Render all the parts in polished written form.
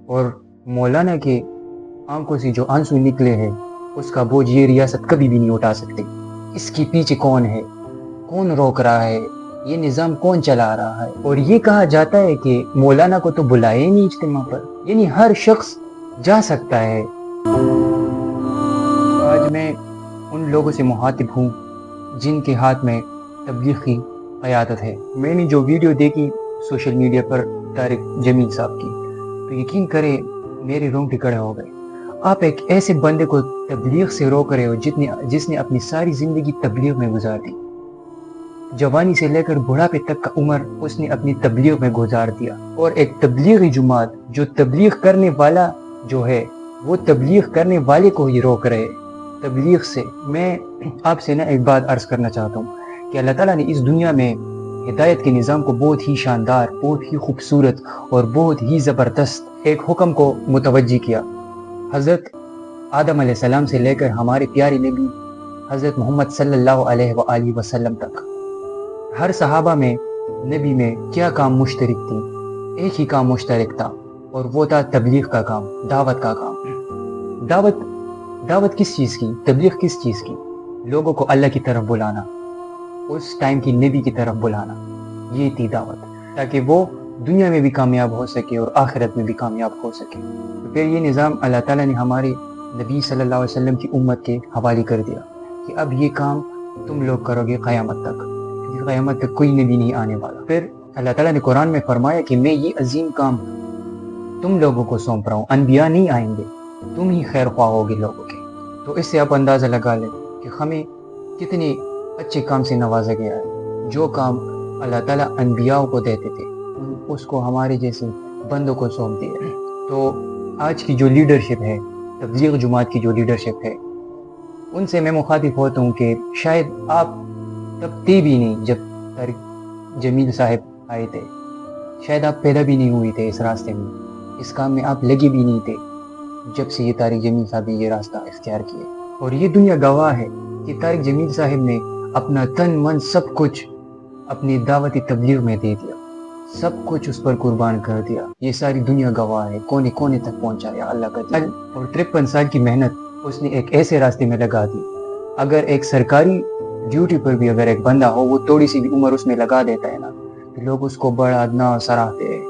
اور مولانا کے آنکھوں سے جو آنسو نکلے ہیں اس کا بوجھ یہ ریاست کبھی بھی نہیں اٹھا سکتے۔ اس کے پیچھے کون ہے، کون روک رہا ہے، یہ نظام کون چلا رہا ہے؟ اور یہ کہا جاتا ہے کہ مولانا کو تو بلائے ہی نہیں اجتماع پر، یعنی ہر شخص جا سکتا ہے۔ آج میں ان لوگوں سے مخاطب ہوں جن کے ہاتھ میں تبلیغ کی قیادت ہے۔ میں نے جو ویڈیو دیکھی سوشل میڈیا پر طارق جمیل صاحب کی، تو یقین کرے میرے رونگٹے کھڑے ہو گئے۔ آپ ایک ایسے بندے کو تبلیغ سے روک رہے ہو جس نے اپنی ساری زندگی تبلیغ میں گزار دی، جوانی سے لے کر بڑھاپے تک کا عمر اس نے اپنی تبلیغ میں گزار دیا، اور ایک تبلیغی جماعت جو تبلیغ کرنے والا جو ہے وہ تبلیغ کرنے والے کو ہی روک رہے تبلیغ سے۔ میں آپ سے ایک بات عرض کرنا چاہتا ہوں کہ اللہ تعالیٰ نے اس دنیا میں ہدایت کے نظام کو بہت ہی شاندار، بہت ہی خوبصورت اور بہت ہی زبردست ایک حکم کو متوجہ کیا۔ حضرت آدم علیہ السلام سے لے کر ہمارے پیارے نبی حضرت محمد صلی اللہ علیہ وآلہ وسلم تک، ہر صحابہ میں، نبی میں کیا کام مشترک تھی؟ ایک ہی کام مشترک تھا، اور وہ تھا تبلیغ کا کام، دعوت کا کام۔ دعوت کس چیز کی؟ تبلیغ کس چیز کی؟ لوگوں کو اللہ کی طرف بلانا، اس ٹائم کی نبی کی طرف بلانا، یہ تھی دعوت، تاکہ وہ دنیا میں بھی کامیاب ہو سکے اور آخرت میں بھی کامیاب ہو سکے۔ تو پھر یہ نظام اللہ تعالیٰ نے ہمارے نبی صلی اللہ علیہ وسلم کی امت کے حوالے کر دیا کہ اب یہ کام تم لوگ کرو گے قیامت تک، کیونکہ قیامت تک کوئی نبی نہیں آنے والا۔ پھر اللہ تعالیٰ نے قرآن میں فرمایا کہ میں یہ عظیم کام تم لوگوں کو سونپ رہا ہوں، انبیاء نہیں آئیں گے، تم ہی خیر خواہ ہوگے لوگوں کے۔ تو اس سے آپ اندازہ لگا لیں کہ ہمیں کتنے اچھے کام سے نوازا گیا ہے۔ جو کام اللہ تعالیٰ انبیاء کو دیتے تھے اس کو ہمارے جیسے بندوں کو سونپ دیا۔ تو آج کی جو لیڈرشپ ہے، تبلیغ جماعت کی جو لیڈرشپ ہے، ان سے میں مخاطب ہوتا ہوں کہ شاید آپ تب تھے بھی نہیں جب طارق جمیل صاحب آئے تھے، شاید آپ پیدا بھی نہیں ہوئے تھے اس راستے میں، اس کام میں آپ لگے بھی نہیں تھے جب سے یہ طارق جمیل صاحب نے یہ راستہ اختیار کیا۔ اور یہ دنیا گواہ ہے کہ طارق جمیل صاحب نے اپنا تن من سب کچھ اپنی دعوتی تبلیغ میں دے دیا، سب کچھ اس پر قربان کر دیا۔ یہ ساری دنیا گواہ ہے، کونے کونے تک پہنچایا اللہ کا دین۔ اور 53 سال کی محنت اس نے ایک ایسے راستے میں لگا دی، اگر ایک سرکاری ڈیوٹی پر بھی اگر ایک بندہ ہو وہ تھوڑی سی بھی عمر اس میں لگا دیتا ہے نا، تو لوگ اس کو بڑا ادنا سراہتے ہیں۔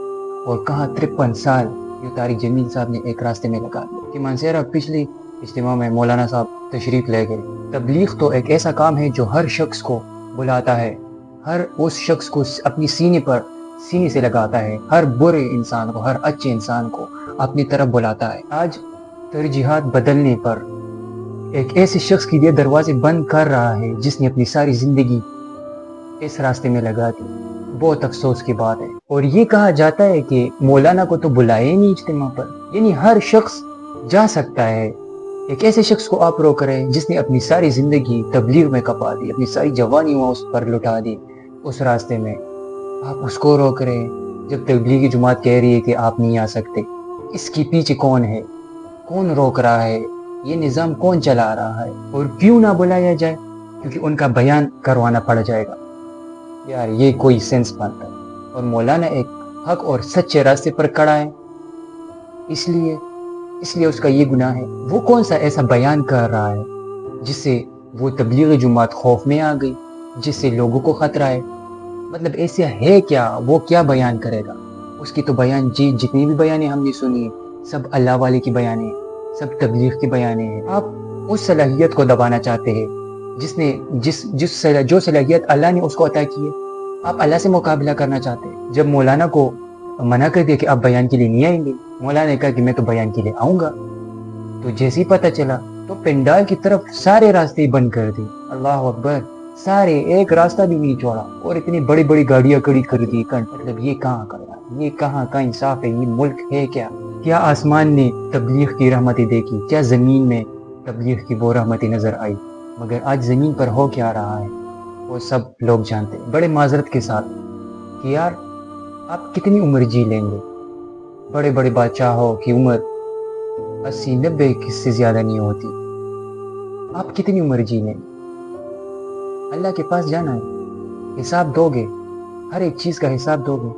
اور کہاں 53 سال یہ طارق جمیل صاحب نے ایک راستے میں لگا دیا کہ مانسیرا پچھلی اجتماع میں مولانا صاحب تشریف لے گئے۔ تبلیغ تو ایک ایسا کام ہے جو ہر شخص کو بلاتا ہے، ہر اس شخص کو اپنی سینے سے لگاتا ہے، ہر برے انسان کو، ہر اچھے انسان کو اپنی طرف بلاتا ہے۔ آج ترجیحات بدلنے پر ایک ایسے شخص کے لیے دروازے بند کر رہا ہے جس نے اپنی ساری زندگی اس راستے میں لگا دی، بہت افسوس کی بات ہے۔ اور یہ کہا جاتا ہے کہ مولانا کو تو بلائے نہیں اجتماع پر، یعنی ہر شخص جا سکتا ہے۔ ایک ایسے شخص کو آپ روک رہے ہیں جس نے اپنی ساری زندگی تبلیغ میں کپا دی، اپنی ساری جوانی اس پر لٹا دی، اس راستے میں آپ اس کو روک رہے ہیں۔ جب تبلیغی جماعت کہہ رہی ہے کہ آپ نہیں آ سکتے، اس کے پیچھے کون ہے، کون روک رہا ہے، یہ نظام کون چلا رہا ہے؟ اور کیوں نہ بلایا جائے؟ کیونکہ ان کا بیان کروانا پڑ جائے گا۔ یار یہ کوئی سینس بنتا ہے؟ اور مولانا ایک حق اور سچے راستے پر کھڑا ہے، اس لیے اس کا یہ گناہ ہے۔ وہ کون سا ایسا بیان کر رہا ہے جس سے وہ تبلیغی جماعت خوف میں آ گئی، جس سے لوگوں کو خطرہ ہے؟ مطلب ایسا ہے کیا؟ وہ کیا بیان کرے گا؟ اس کی تو بیان جتنی بھی بیانیں ہم نے سنی ہیں سب اللہ والے کی بیانیں، سب تبلیغ کی بیانیں ہیں۔ آپ اس صلاحیت کو دبانا چاہتے ہیں جو صلاحیت اللہ نے اس کو عطا کی ہے، آپ اللہ سے مقابلہ کرنا چاہتے ہیں۔ جب مولانا کو منع کر دیا کہ آپ بیان کے لیے نہیں آئیں گے، مولانا نے کہا کہ میں تو بیان کے لیے آؤں گا، تو جیسے ہی پتہ چلا تو پنڈال کی طرف سارے راستے بند کر دی۔ اللہ اکبر، سارے، ایک راستہ بھی نہیں چھوڑا، اور اتنی بڑی بڑی گاڑیاں کھڑی کر دی۔ مطلب یہ کہاں کا یہ کہاں کا انصاف ہے؟ یہ ملک ہے کیا؟ کیا آسمان نے تبلیغ کی رحمتیں دیکھی؟ کیا زمین میں تبلیغ کی وہ رحمتیں نظر آئی؟ مگر آج زمین پر ہو کیا رہا ہے وہ سب لوگ جانتے ہیں، بڑے معذرت کے ساتھ، کہ یار آپ کتنی عمر جی لیں گے؟ بڑے بڑے بادشاہوں کی عمر 80-90 سے زیادہ نہیں ہوتی، آپ کتنی عمر جی لیں گے؟ اللہ کے پاس جانا ہے، حساب دو گے، ہر ایک چیز کا حساب دو گے۔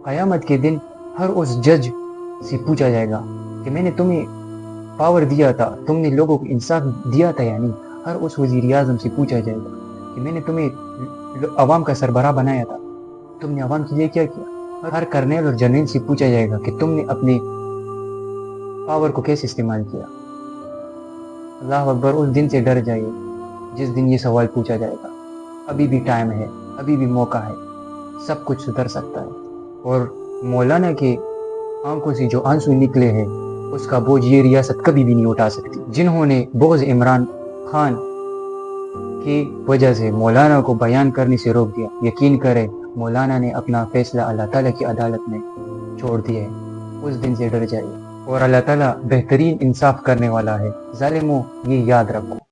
قیامت کے دن ہر اس جج سے پوچھا جائے گا کہ میں نے تمہیں پاور دیا تھا، تم نے لوگوں کو انصاف دیا تھا یا نہیں۔ ہر اس وزیر اعظم سے پوچھا جائے گا کہ میں نے تمہیں عوام کا سربراہ بنایا تھا، تم نے عوام کے لیے کیا کیا۔ ہر کرنیل اور جنرل سے پوچھا جائے گا کہ تم نے اپنے پاور کو کیسے استعمال کیا۔ اللہ اکبر، اس دن سے ڈر جائیے جس دن یہ سوال پوچھا جائے گا۔ ابھی بھی ٹائم ہے، ابھی بھی موقع ہے، سب کچھ سدھر سکتا ہے۔ اور مولانا کے آنکھوں سے جو آنسو نکلے ہیں اس کا بوجھ یہ ریاست کبھی بھی نہیں اٹھا سکتی۔ جنہوں نے بغض عمران خان کی وجہ سے مولانا کو بیان کرنے سے روک دیا، یقین کریں مولانا نے اپنا فیصلہ اللہ تعالیٰ کی عدالت میں چھوڑ دیا ہے۔ اس دن سے ڈر جائیے، اور اللہ تعالیٰ بہترین انصاف کرنے والا ہے۔ ظالموں، یہ یاد رکھو۔